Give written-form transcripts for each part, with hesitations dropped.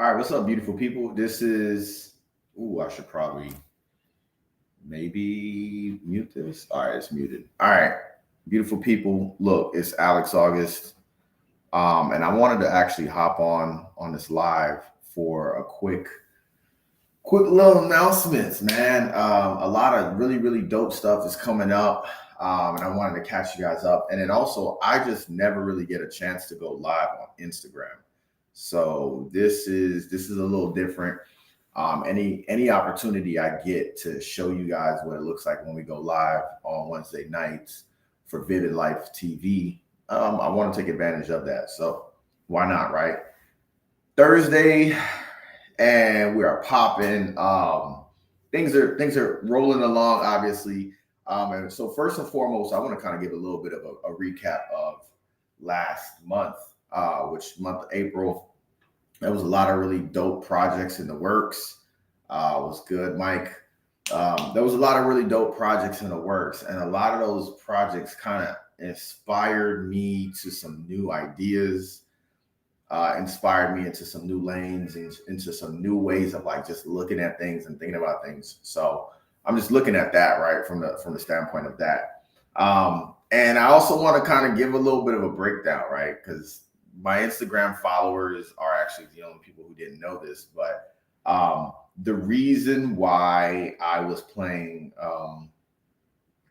All right, what's up, beautiful people? This is. Ooh, I should probably maybe mute this. All right, it's muted. All right, beautiful people. Look, it's Alex August, and I wanted to actually hop on this live for a quick little announcements, man. A lot of really dope stuff is coming up, and I wanted to catch you guys up. And then also, I just never really get a chance to go live on Instagram, so this is a little different. Any opportunity I get to show you guys what it looks like when we go live on Wednesday nights for Vivid Life TV, I want to take advantage of that. So why not, right? Thursday, and we are popping. Things are rolling along, obviously. And so first and foremost, I want to kind of give a little bit of a recap of last month, which month of April. There was a lot of really dope projects in the works. Was good, Mike. There was a lot of really dope projects in the works, and a lot of those projects kind of inspired me to some new ideas, inspired me into some new lanes and into some new ways of like just looking at things and thinking about things. So I'm just looking at that right from the standpoint of that. And I also want to kind of give a little bit of a breakdown, right? Because my Instagram followers are actually the only people who didn't know this, but the reason why I was playing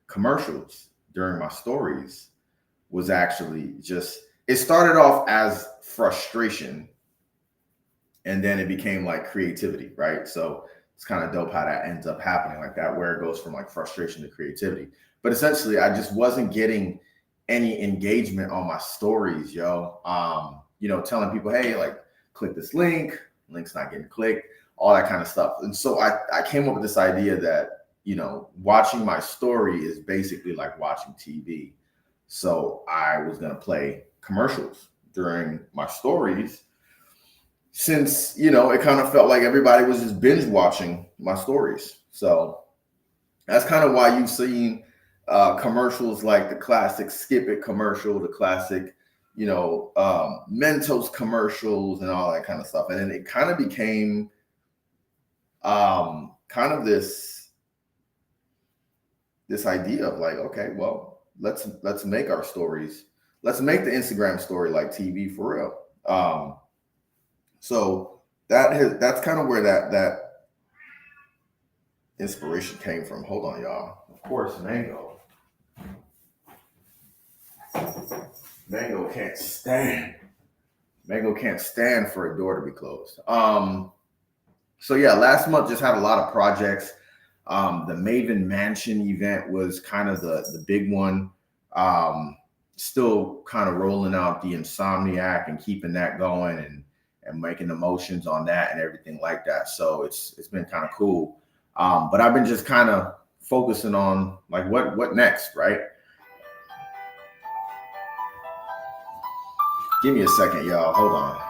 commercials during my stories was actually just it started off as frustration and then it became like creativity, right? So it's kind of dope how that ends up happening like that, where it goes from like frustration to creativity. But essentially, I just wasn't getting any engagement on my stories, yo. Telling people, hey, like click this link's not getting clicked, all that kind of stuff. And so I came up with this idea that, watching my story is basically like watching TV. So I was going to play commercials during my stories since, it kind of felt like everybody was just binge watching my stories. So that's kind of why you've seen commercials like the classic Skip It commercial, the classic, Mentos commercials and all that kind of stuff. And then it kind of became kind of this idea of like, okay, well, let's make our stories. Let's make the Instagram story like TV for real. So that's kind of where that inspiration came from. Hold on, y'all. Of course, Mango can't stand. Mango can't stand for a door to be closed. So yeah, last month just had a lot of projects. The Maven Mansion event was kind of the big one. Still kind of rolling out the Insomniac and keeping that going and making the motions on that and everything like that. So it's been kind of cool. But I've been just kind of focusing on like what next, right? Give me a second, y'all. Hold on.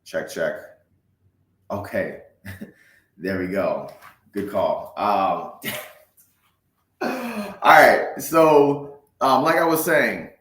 Check, check. Okay. There we go. Good call. All right. So, like I was saying,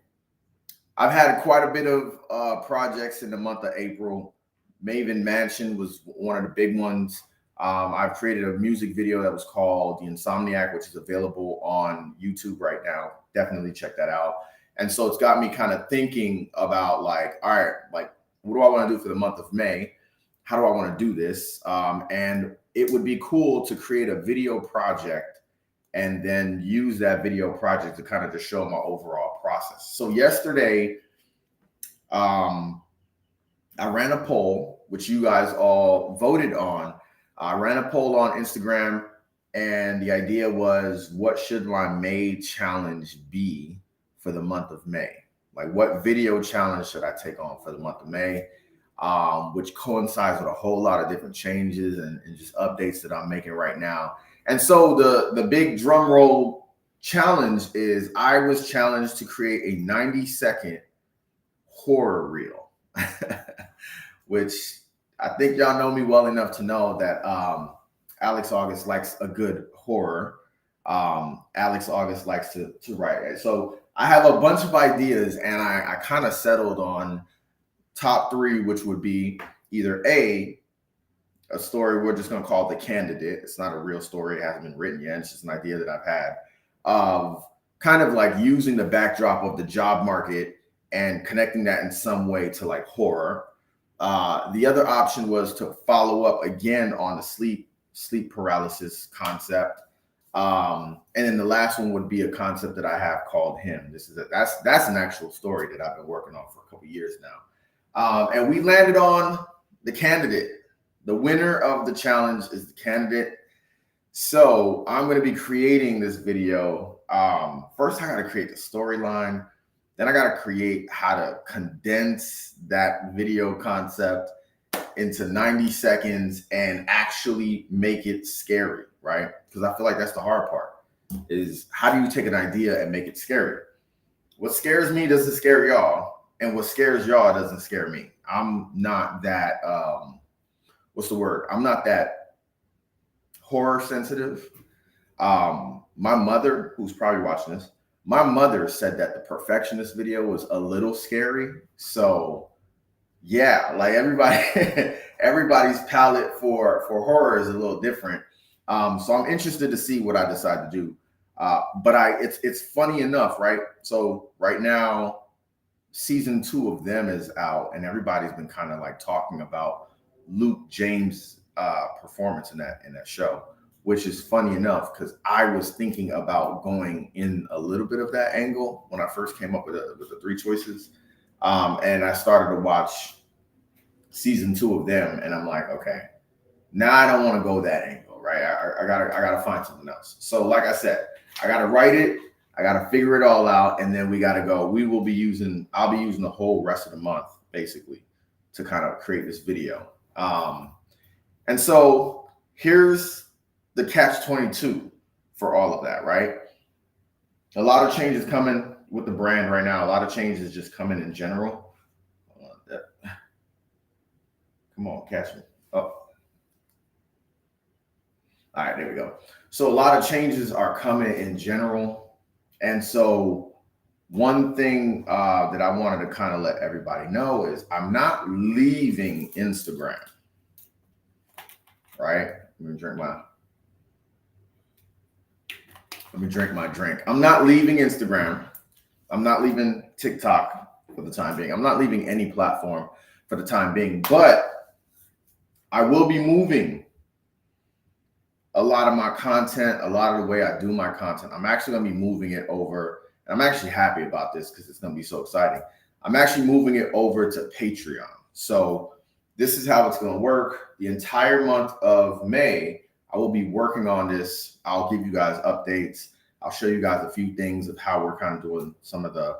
I've had quite a bit of projects in the month of April. Maven Mansion was one of the big ones. I've created a music video that was called The Insomniac, which is available on YouTube right now. Definitely check that out. And so it's got me kind of thinking about like, all right, like, what do I want to do for the month of May? How do I want to do this? And it would be cool to create a video project and then use that video project to kind of just show my overall process. So yesterday, I ran a poll, which you guys all voted on. I ran a poll on Instagram, and the idea was, what should my May challenge be for the month of May? Like, what video challenge should I take on for the month of May? Which coincides with a whole lot of different changes and just updates that I'm making right now. And so the big drum roll challenge is I was challenged to create a 90-second horror reel, which I think y'all know me well enough to know that Alex August likes a good horror. Alex August likes to write. So I have a bunch of ideas, and I kind of settled on top three, which would be either a story we're just going to call The Candidate. It's not a real story. It hasn't been written yet. It's just an idea that I've had of kind of like using the backdrop of the job market and connecting that in some way to like horror. The other option was to follow up again on the sleep paralysis concept. And then the last one would be a concept that I have called Him. That's an actual story that I've been working on for a couple of years now. And we landed on The Candidate. The winner of the challenge is The Candidate. So I'm going to be creating this video. First, I got to create the storyline. Then I got to create how to condense that video concept into 90 seconds and actually make it scary, right? Because I feel like that's the hard part, is how do you take an idea and make it scary? What scares me doesn't scare y'all, and what scares y'all doesn't scare me. I'm not that, what's the word? I'm not that horror sensitive. My mother, who's probably watching this, my mother said that the Perfectionist video was a little scary. So yeah, like everybody's palette for horror is a little different. So I'm interested to see what I decide to do. But it's funny enough, right? So right now, season 2 of Them is out, and everybody's been kind of like talking about Luke James' performance in that show, which is funny enough because I was thinking about going in a little bit of that angle when I first came up with the 3 choices. And I started to watch season 2 of Them, and I'm like, okay, now I don't want to go that angle, right? I gotta find something else. So like I said, I gotta write it, I gotta figure it all out, and then we gotta go. I'll be using the whole rest of the month basically to kind of create this video. And so here's the catch-22 for all of that, right? A lot of changes coming with the brand right now. A lot of changes just coming in general. Come on, catch me. Oh. All right, there we go. So a lot of changes are coming in general. And so one thing that I wanted to kind of let everybody know is I'm not leaving Instagram, right? Let me drink my drink. I'm not leaving Instagram. I'm not leaving TikTok for the time being. I'm not leaving any platform for the time being, but I will be moving a lot of my content, a lot of the way I do my content. I'm actually going to be moving it over. And I'm actually happy about this because it's going to be so exciting. I'm actually moving it over to Patreon. So this is how it's going to work. The entire month of May, I will be working on this. I'll give you guys updates. I'll show you guys a few things of how we're kind of doing some of this.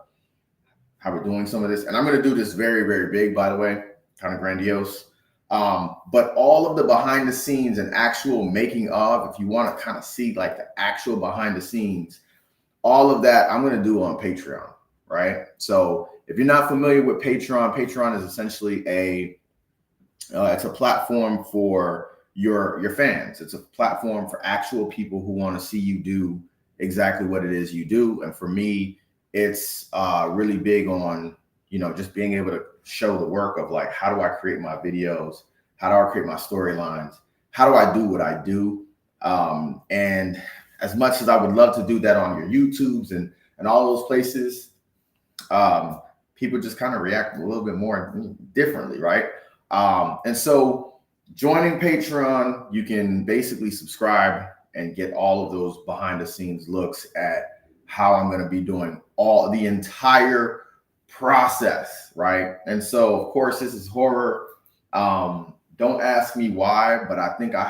And I'm going to do this very, very big, by the way, kind of grandiose. But all of the behind the scenes and actual making of, if you want to kind of see like the actual behind the scenes, all of that I'm going to do on Patreon, right? So if you're not familiar with Patreon, Patreon is essentially a It's a platform for your fans. It's a platform for actual people who want to see you do exactly what it is you do. And for me, it's really big on, just being able to show the work of like, how do I create my videos? How do I create my storylines? How do I do what I do? And as much as I would love to do that on your YouTubes and all those places, people just kind of react a little bit more differently, right? And so joining Patreon, you can basically subscribe and get all of those behind the scenes looks at how I'm going to be doing the entire process, right? And so, of course, this is horror. Don't ask me why, but I think I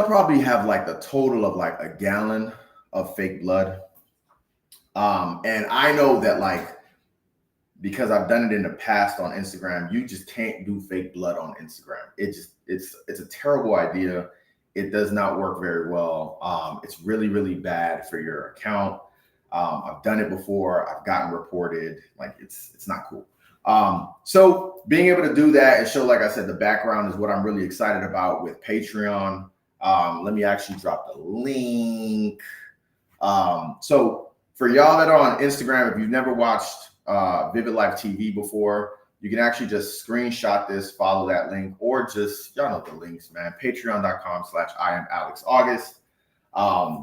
probably have like a total of like a gallon of fake blood. And I know that, like, because I've done it in the past on Instagram, you just can't do fake blood on Instagram. It's a terrible idea. It does not work very well. It's really, really bad for your account. I've done it before. I've gotten reported. Like, it's not cool. So being able to do that and show, like I said, the background is what I'm really excited about with Patreon. Let me actually drop the link. So for y'all that are on Instagram, if you've never watched Vivid Life TV before, you can actually just screenshot this, follow that link, or just, y'all know the links, man. Patreon.com/AM ALEX AUGUSTE.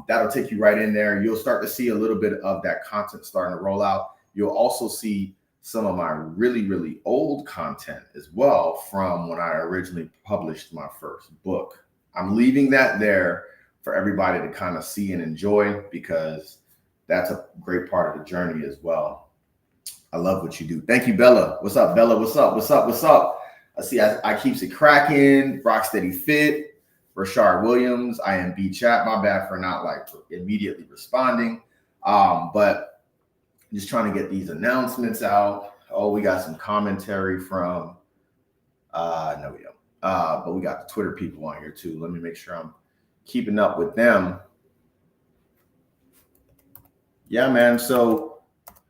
That'll take you right in there. You'll start to see a little bit of that content starting to roll out. You'll also see some of my really, really old content as well from when I originally published my first book. I'm leaving that there for everybody to kind of see and enjoy, because that's a great part of the journey as well. I love what you do. Thank you, Bella. What's up, Bella? What's up? What's up? What's up? I see I keeps it cracking. Rocksteady Fit. Rashard Williams. I am B Chat. My bad for not like immediately responding. But just trying to get these announcements out. Oh, we got some commentary from no, we don't. But we got the Twitter people on here too. Let me make sure I'm keeping up with them. Yeah, man. So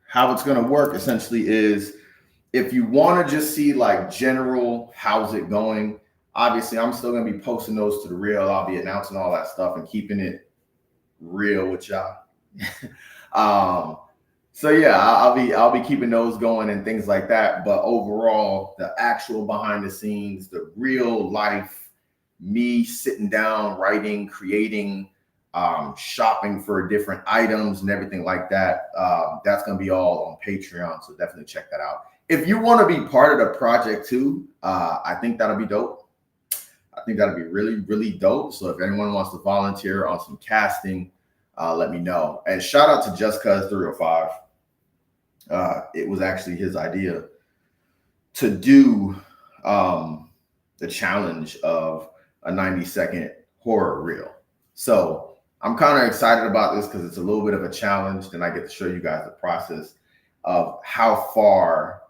how it's going to work essentially is, if you want to just see like general how's it going, obviously I'm still going to be posting those to the reel. I'll be announcing all that stuff and keeping it real with y'all. So yeah, I'll be keeping those going and things like that. But overall, the actual behind the scenes, the real life, me sitting down, writing, creating, shopping for different items and everything like that, that's going to be all on Patreon. So definitely check that out. If you want to be part of the project too, I think that'll be dope. I think that'll be really, really dope. So if anyone wants to volunteer on some casting, let me know. And shout out to Just Cuz 305. It was actually his idea to do the challenge of a 90-second horror reel. So I'm kind of excited about this because it's a little bit of a challenge. Then I get to show you guys the process of how far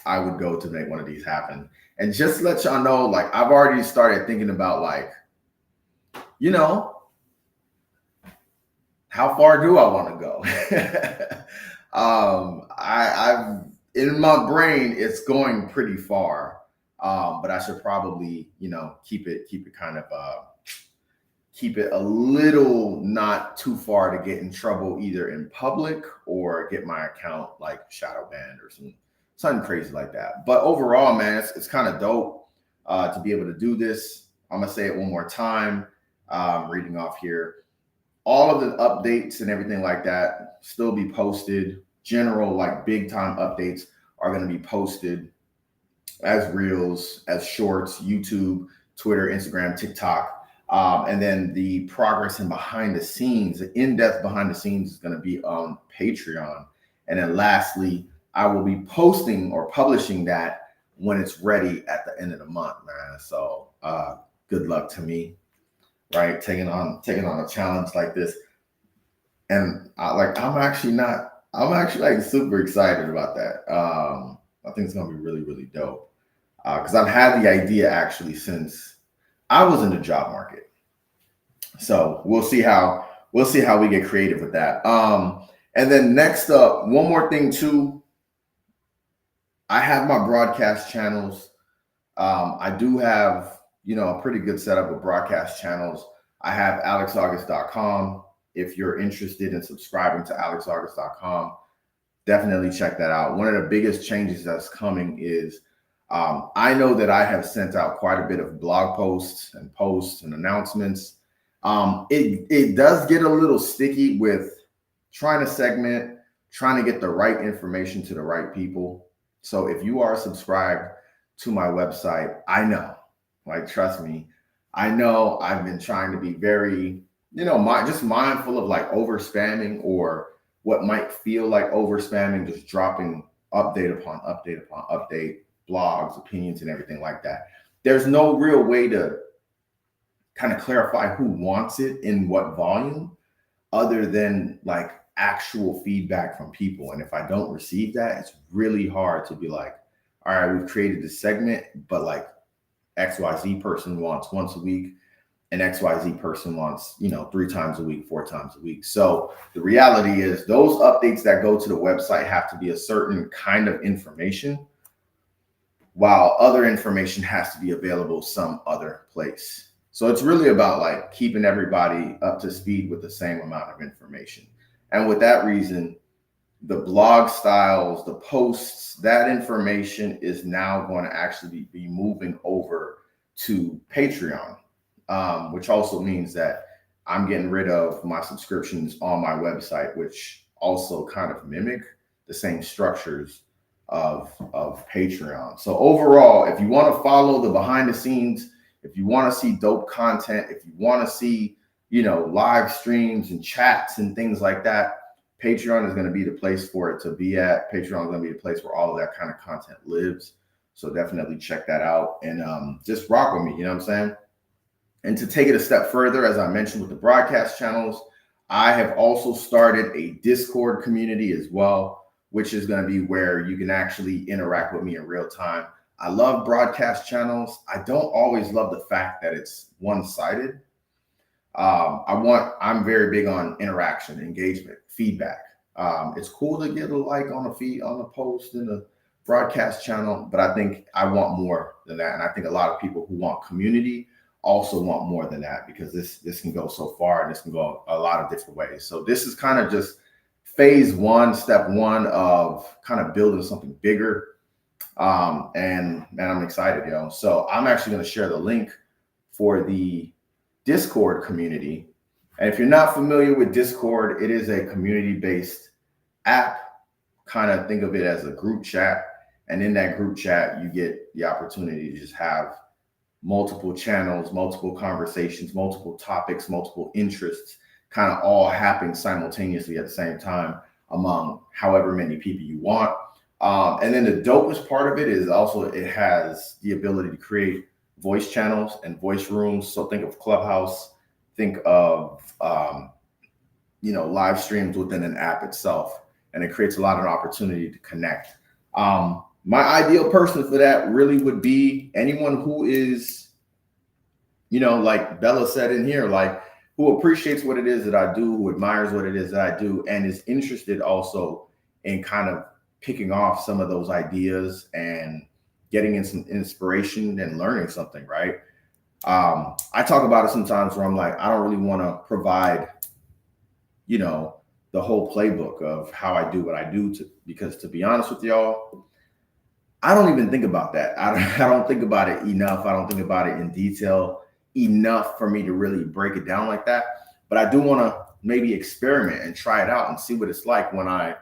I would go to make one of these happen. And just to let y'all know, like, I've already started thinking about, like, how far do I want to go? I've in my brain, it's going pretty far. But I should probably, keep it kind of keep it a little not too far to get in trouble either in public or get my account like shadow banned or something crazy like that. But overall, man, it's kind of dope to be able to do this. I'm gonna say it one more time. Reading off here, all of the updates and everything like that still be posted. General, like, big time updates are going to be posted as reels, as shorts, YouTube, Twitter, Instagram, TikTok. And then the progress and behind the scenes, the in-depth behind the scenes, is going to be on Patreon. And then lastly, I will be posting or publishing that when it's ready at the end of the month, man. So good luck to me, right? Taking on a challenge like this. And I'm actually like super excited about that. I think it's going to be really, really dope. Because I've had the idea actually since I was in the job market. So we'll see how we get creative with that. And then next up, one more thing too. I have my broadcast channels. I do have, a pretty good setup of broadcast channels. I have alexaugust.com. If you're interested in subscribing to alexaugust.com, definitely check that out. One of the biggest changes that's coming is I know that I have sent out quite a bit of blog posts and announcements. It does get a little sticky with trying to segment, trying to get the right information to the right people. So if you are subscribed to my website, I know, like, trust me, I know I've been trying to be very, just mindful of like over spamming or what might feel like over spamming, just dropping update upon update upon update, blogs, opinions, and everything like that. There's no real way to kind of clarify who wants it in what volume other than like actual feedback from people. And if I don't receive that, it's really hard to be like, all right, we've created this segment, but like XYZ person wants once a week and XYZ person wants, 3 times a week, 4 times a week. So the reality is those updates that go to the website have to be a certain kind of information, while other information has to be available some other place. So it's really about like keeping everybody up to speed with the same amount of information. And with that reason, the blog styles, the posts, that information is now going to actually be moving over to Patreon, which also means that I'm getting rid of my subscriptions on my website, which also kind of mimic the same structures of Patreon. So overall, if you want to follow the behind the scenes, if you want to see dope content, if you want to see, live streams and chats and things like that, Patreon is going to be the place for it to be at. Patreon is going to be the place where all of that kind of content lives. So definitely check that out and just rock with me. You know what I'm saying? And to take it a step further, as I mentioned with the broadcast channels, I have also started a Discord community as well, which is going to be where you can actually interact with me in real time. I love broadcast channels. I don't always love the fact that it's one-sided. I'm very big on interaction, engagement, feedback. It's cool to get a like on a feed, on a post in the broadcast channel, but I think I want more than that. And I think a lot of people who want community also want more than that, because this can go so far and this can go a lot of different ways. So this is kind of just phase one, step one of kind of building something bigger. And I'm excited, So I'm actually going to share the link for the Discord community. And if you're not familiar with Discord, it is a community-based app. Kind of think of it as a group chat. And in that group chat, you get the opportunity to just have multiple channels, multiple conversations, multiple topics, multiple interests, kind of all happening simultaneously at the same time among however many people you want. And then the dopest part of it is also it has the ability to create voice channels and voice rooms. So think of Clubhouse, think of, live streams within an app itself. And it creates a lot of opportunity to connect. My ideal person for that really would be anyone who is, like Bella said in here, like who appreciates what it is that I do, who admires what it is that I do, and is interested also in kind of picking off some of those ideas and getting in some inspiration and learning something, right? I talk about it sometimes where I'm like, I don't really want to provide, the whole playbook of how I do what I do, because to be honest with y'all, I don't even think about that. I don't think about it enough. I don't think about it in detail enough for me to really break it down like that. But I do want to maybe experiment and try it out and see what it's like when I,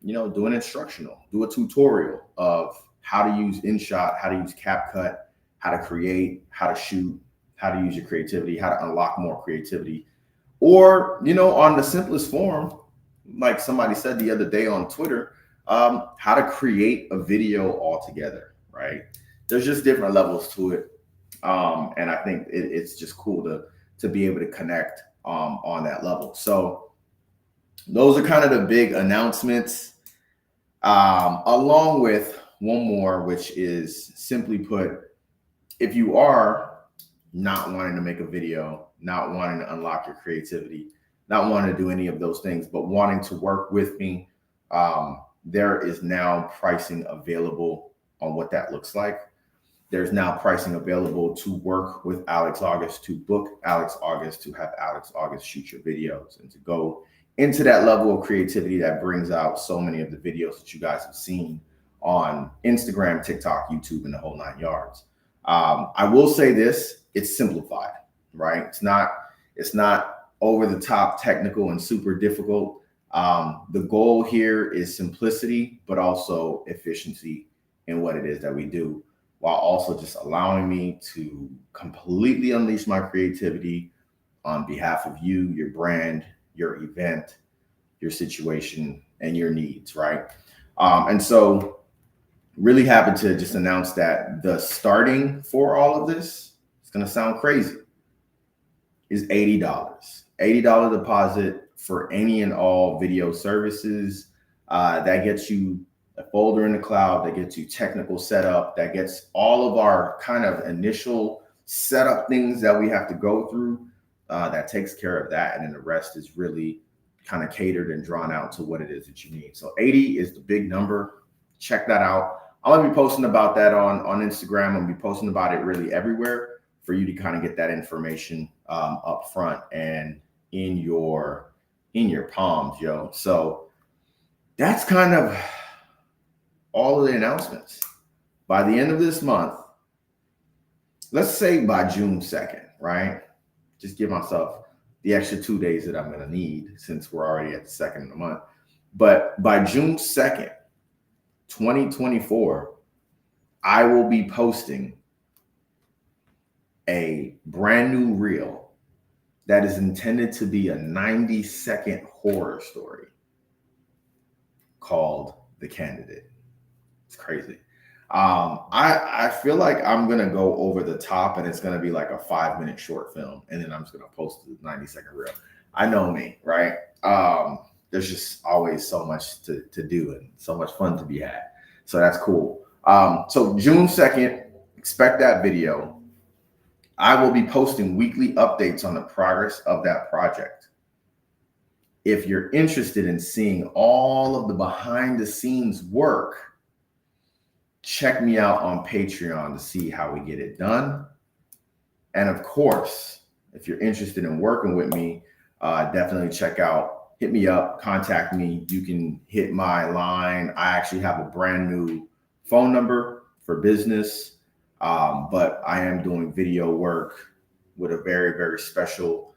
do an instructional, do a tutorial of how to use InShot, how to use CapCut, how to create, how to shoot, how to use your creativity, how to unlock more creativity. Or, on the simplest form, like somebody said the other day on Twitter, how to create a video altogether, right? There's just different levels to it. And I think it's just cool to be able to connect on that level. So those are kind of the big announcements, along with one more, which is simply put, if you are not wanting to make a video, not wanting to unlock your creativity, not wanting to do any of those things, but wanting to work with me, there is now pricing available on what that looks like. There's now pricing available to work with Alex August, to book Alex August, to have Alex August shoot your videos, and to go into that level of creativity that brings out so many of the videos that you guys have seen on Instagram, TikTok, YouTube, and the whole 9 yards. I will say this: it's simplified, right? It's not over the top technical and super difficult. The goal here is simplicity, but also efficiency in what it is that we do, while also just allowing me to completely unleash my creativity on behalf of you, your brand, your event, your situation, and your needs, right? And so really happy to just announce that the starting for all of this, it's going to sound crazy, is $80. $80 deposit for any and all video services. That gets you a folder in the cloud, that gets you technical setup, that gets all of our kind of initial setup things that we have to go through. That takes care of that. And then the rest is really kind of catered and drawn out to what it is that you need. So 80 is the big number. Check that out. I'm going to be posting about that on Instagram. I'm going to be posting about it really everywhere for you to kind of get that information up front and in your palms, yo. So that's kind of all of the announcements. By the end of this month, let's say by June 2nd, right? Just give myself the extra 2 days that I'm going to need since we're already at the 2nd of the month. But by June 2nd, 2024, I will be posting a brand new reel that is intended to be a 90-second horror story called The Candidate. It's crazy. I feel like I'm going to go over the top, and it's going to be like a 5-minute short film, and then I'm just going to post the 90-second reel. I know me, right? There's just always so much to do and so much fun to be had. So that's cool. So June 2nd, expect that video. I will be posting weekly updates on the progress of that project. If you're interested in seeing all of the behind the scenes work, check me out on Patreon to see how we get it done. And of course, if you're interested in working with me, definitely hit me up, contact me. You can hit my line. I actually have a brand new phone number for business. But I am doing video work with a very, very special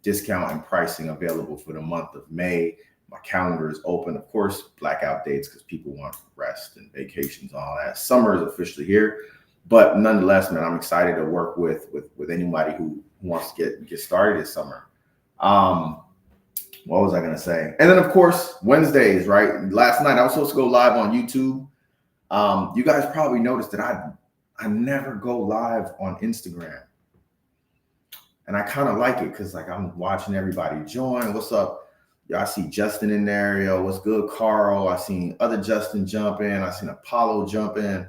discount and pricing available for the month of May. My calendar is open, of course, blackout dates because people want rest and vacations and all that. Summer is officially here, but nonetheless, man, I'm excited to work with anybody who wants to get started this summer. What was I going to say? And then, of course, Wednesdays, right? Last night, I was supposed to go live on YouTube. You guys probably noticed that I never go live on Instagram. And I kind of like it because like I'm watching everybody join. What's up? Yo, I see Justin in there. Yo, what's good, Carl? I seen other Justin jump in. I seen Apollo jump in.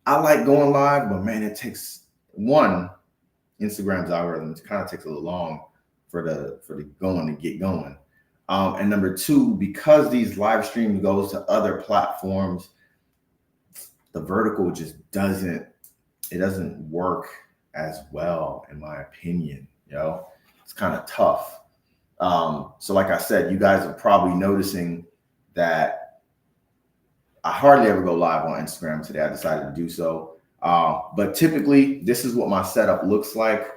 I like going live, but man, it takes Instagram's algorithm. It kind of takes a little long for the going to get going. And number two, because these live streams goes to other platforms, the vertical just doesn't work as well, in my opinion. It's kind of tough. So like I said, you guys are probably noticing that I hardly ever go live on Instagram today. I decided to do so. But typically this is what my setup looks like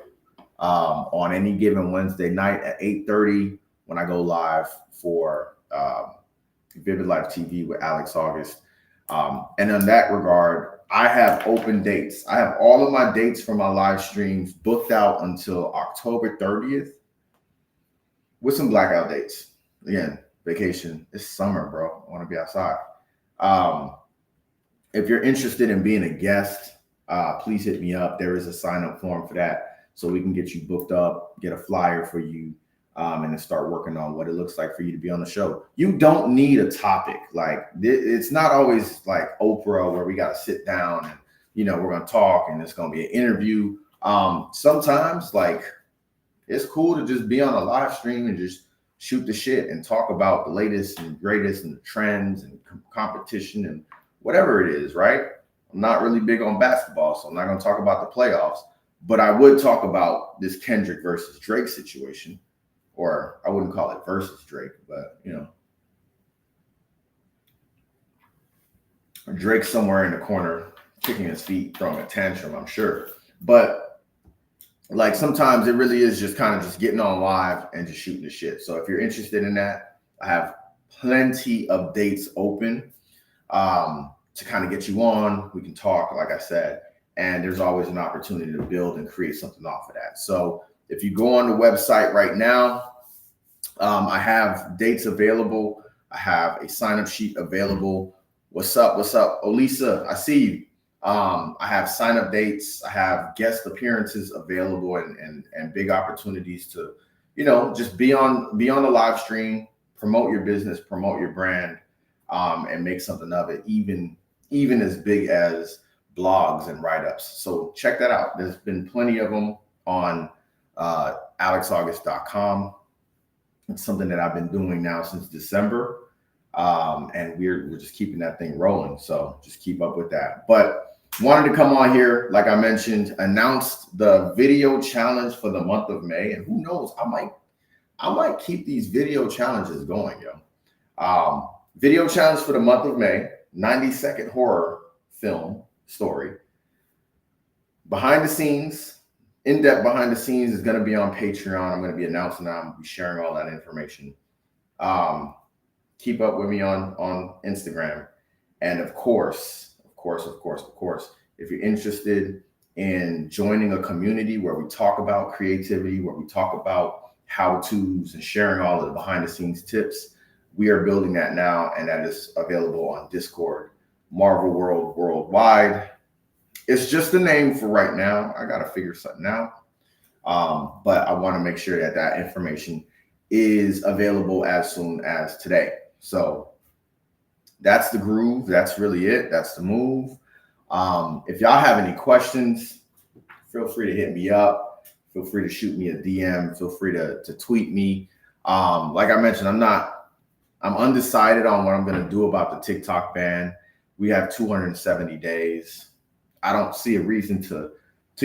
on any given Wednesday night at 8:30 when I go live for Vivid Life TV with Alex August. And in that regard, I have open dates. I have all of my dates for my live streams booked out until October 30th with some blackout dates. Again, vacation. It's summer, bro. I want to be outside. If you're interested in being a guest, please hit me up. There is a sign-up form for that, so we can get you booked up, get a flyer for you, and then start working on what it looks like for you to be on the show. You don't need a topic. Like, it's not always like Oprah where we got to sit down and, we're going to talk and it's going to be an interview. Sometimes, like, it's cool to just be on a live stream and just shoot the shit and talk about the latest and greatest and the trends and competition and whatever it is, right? I'm not really big on basketball, so I'm not going to talk about the playoffs, but I would talk about this Kendrick versus Drake situation, or I wouldn't call it versus Drake, but Drake's somewhere in the corner, kicking his feet, throwing a tantrum, I'm sure. But like sometimes it really is just kind of just getting on live and just shooting the shit. So if you're interested in that, I have plenty of dates open to kind of get you on. We can talk, like I said, and there's always an opportunity to build and create something off of that. So if you go on the website right now, I have dates available. I have a sign-up sheet available. What's up? What's up? Olisa, I see you. I have sign-up dates. I have guest appearances available and big opportunities to, just be on the live stream, promote your business, promote your brand, and make something of it, even as big as blogs and write-ups. So check that out. There's been plenty of them on alexaugust.com. It's something that I've been doing now since December. And we're just keeping that thing rolling. So just keep up with that. But wanted to come on here, like I mentioned, announced the video challenge for the month of May. And who knows, I might keep these video challenges going, yo. Video challenge for the month of May, 90-second horror film story. Behind the scenes, in-depth behind the scenes is going to be on Patreon. I'm going to be announcing that. I'm going to be sharing all that information. Keep up with me on Instagram. And of course, if you're interested in joining a community where we talk about creativity, where we talk about how-tos and sharing all of the behind-the-scenes tips, we are building that now, and that is available on Discord, Marvel World Worldwide. It's just a name for right now. I got to figure something out. But I want to make sure that information is available as soon as today. So that's the groove. That's really it. That's the move. If y'all have any questions, feel free to hit me up. Feel free to shoot me a DM. Feel free to tweet me. Like I mentioned, I'm undecided on what I'm going to do about the TikTok ban. We have 270 days. I don't see a reason to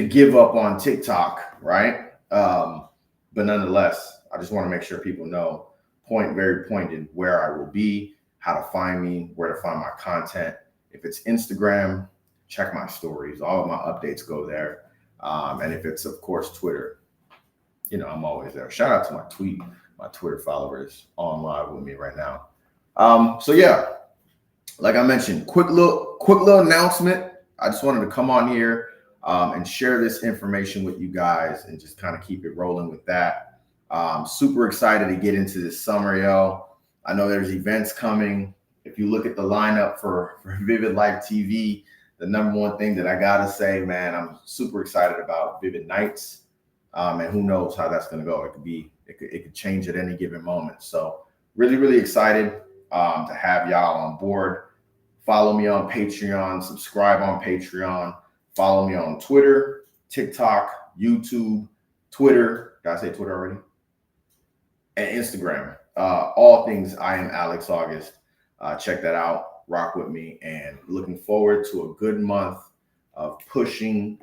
give up on TikTok, right? But nonetheless, I just want to make sure people know, very pointed, where I will be, how to find me, where to find my content. If it's Instagram, check my stories. All of my updates go there. And if it's, of course, Twitter, I'm always there. Shout out to my Twitter followers on live with me right now. So yeah, like I mentioned, quick little announcement. I just wanted to come on here and share this information with you guys and just kind of keep it rolling with that. Super excited to get into this summer, yo. I know there's events coming. If you look at the lineup for Vivid Life TV, the number one thing that I gotta say, man, I'm super excited about Vivid Nights. And who knows how that's gonna go. It could change at any given moment. So really, really excited to have y'all on board. Follow me on Patreon, subscribe on Patreon, follow me on Twitter, TikTok, YouTube, Twitter. Did I say Twitter already? And Instagram. All things I Am Alex August. Check that out. Rock with me. And looking forward to a good month of pushing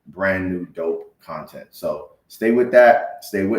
brand new dope content. So stay with that. Stay with